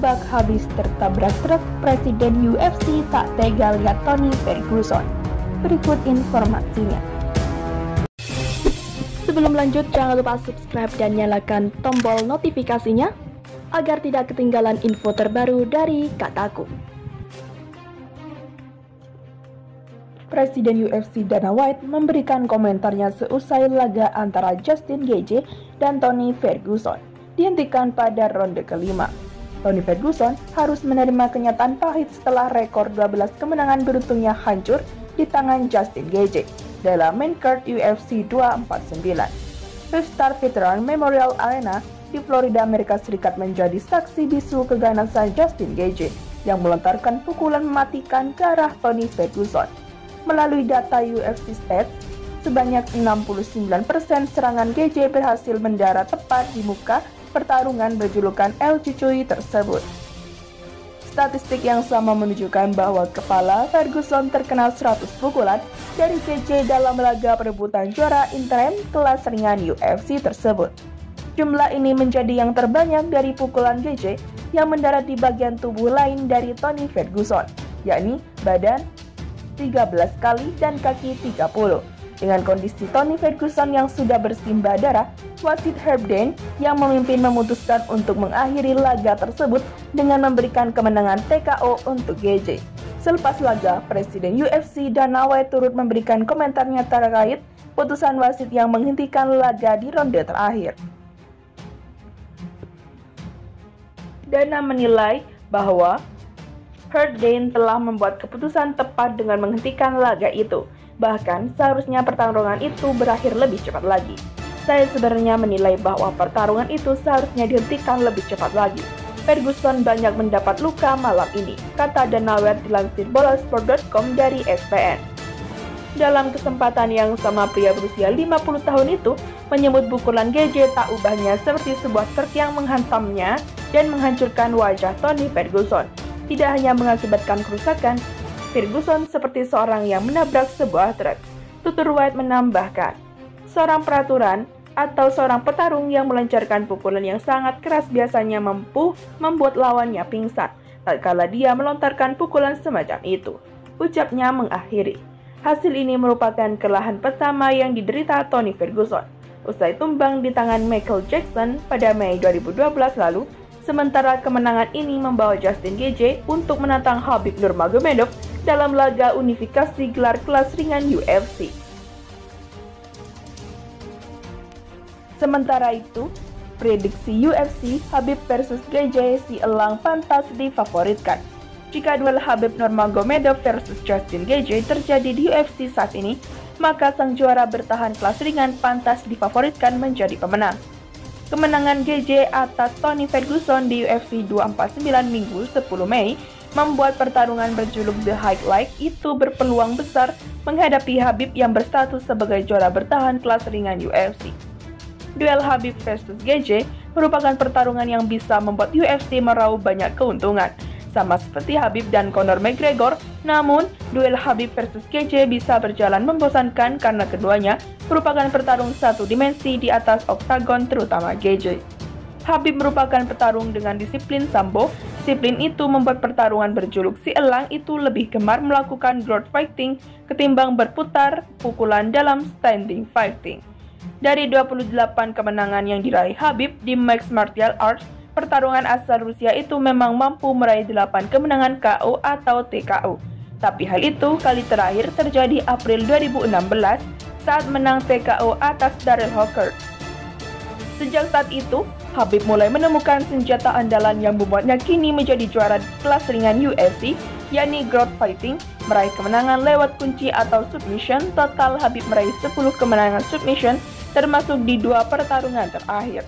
babak habis tertabrak truk, Presiden UFC tak tega lihat Tony Ferguson. Berikut informasinya. Sebelum lanjut, jangan lupa subscribe dan nyalakan tombol notifikasinya agar tidak ketinggalan info terbaru dari Kataku. Presiden UFC Dana White memberikan komentarnya seusai laga antara Justin Gaethje dan Tony Ferguson dihentikan pada ronde kelima. Tony Ferguson harus menerima kenyataan pahit setelah rekor 12 kemenangan beruntungnya hancur di tangan Justin Gaethje dalam main card UFC 249. Fifth Star Veteran Memorial Arena di Florida, Amerika Serikat menjadi saksi bisu keganasan Justin Gaethje yang melontarkan pukulan mematikan ke arah Tony Ferguson. Melalui data UFC Stats, sebanyak 69% serangan Gaethje berhasil mendarat tepat di muka pertarungan berjulukan El Cucuy tersebut. Statistik yang sama menunjukkan bahwa kepala Ferguson terkena 100 pukulan dari Gaethje dalam laga perebutan juara interim kelas ringan UFC tersebut. Jumlah ini menjadi yang terbanyak dari pukulan Gaethje yang mendarat di bagian tubuh lain dari Tony Ferguson, yakni badan 13 kali dan kaki 30. Dengan kondisi Tony Ferguson yang sudah bersimbah darah, wasit Herb Dean yang memimpin memutuskan untuk mengakhiri laga tersebut dengan memberikan kemenangan TKO untuk Gaethje. Selepas laga, Presiden UFC Dana White turut memberikan komentarnya terkait putusan wasit yang menghentikan laga di ronde terakhir. Dana menilai bahwa Herb Dean telah membuat keputusan tepat dengan menghentikan laga itu. Bahkan, seharusnya pertarungan itu berakhir lebih cepat lagi. Saya sebenarnya menilai bahwa pertarungan itu seharusnya dihentikan lebih cepat lagi. Ferguson banyak mendapat luka malam ini, kata Dana White dilansir bolasport.com dari ESPN. Dalam kesempatan yang sama, pria berusia 50 tahun itu menyebut pukulan Gaethje tak ubahnya seperti sebuah truk yang menghantamnya dan menghancurkan wajah Tony Ferguson. Tidak hanya mengakibatkan kerusakan, Ferguson seperti seorang yang menabrak sebuah truk. Tutur White menambahkan, seorang peraturan atau seorang petarung yang melancarkan pukulan yang sangat keras biasanya mampu membuat lawannya pingsan tatkala dia melontarkan pukulan semacam itu, ucapnya mengakhiri. Hasil ini merupakan kelelahan pertama yang diderita Tony Ferguson usai tumbang di tangan Michael Jackson pada Mei 2012 lalu. Sementara kemenangan ini membawa Justin Gaethje untuk menantang Khabib Nurmagomedov dalam laga unifikasi gelar kelas ringan UFC. Sementara itu, prediksi UFC Khabib versus Gaethje si elang pantas difavoritkan. Jika duel Khabib Nurmagomedov versus Justin Gaethje terjadi di UFC saat ini, maka sang juara bertahan kelas ringan pantas difavoritkan menjadi pemenang. Kemenangan Gaethje atas Tony Ferguson di UFC 249 Minggu 10 Mei membuat pertarungan berjuluk The Highlight itu berpeluang besar menghadapi Khabib yang berstatus sebagai juara bertahan kelas ringan UFC. Duel Khabib versus Gaethje merupakan pertarungan yang bisa membuat UFC meraup banyak keuntungan, sama seperti Khabib dan Conor McGregor. Namun, duel Khabib versus Gaethje bisa berjalan membosankan karena keduanya merupakan pertarung satu dimensi di atas oktagon, terutama Gaethje. Khabib merupakan petarung dengan disiplin sambo. Disiplin itu membuat pertarungan berjuluk si elang itu lebih gemar melakukan ground fighting ketimbang berputar pukulan dalam standing fighting. Dari 28 kemenangan yang diraih Khabib di Mixed Martial Arts, pertarungan asal Rusia itu memang mampu meraih 8 kemenangan KO atau TKO. Tapi hal itu kali terakhir terjadi April 2016 saat menang TKO atas Darrell Hawker. Sejak saat itu, Khabib mulai menemukan senjata andalan yang membuatnya kini menjadi juara kelas ringan UFC, yakni ground fighting, meraih kemenangan lewat kunci atau submission. Total Khabib meraih 10 kemenangan submission, termasuk di 2 pertarungan terakhir.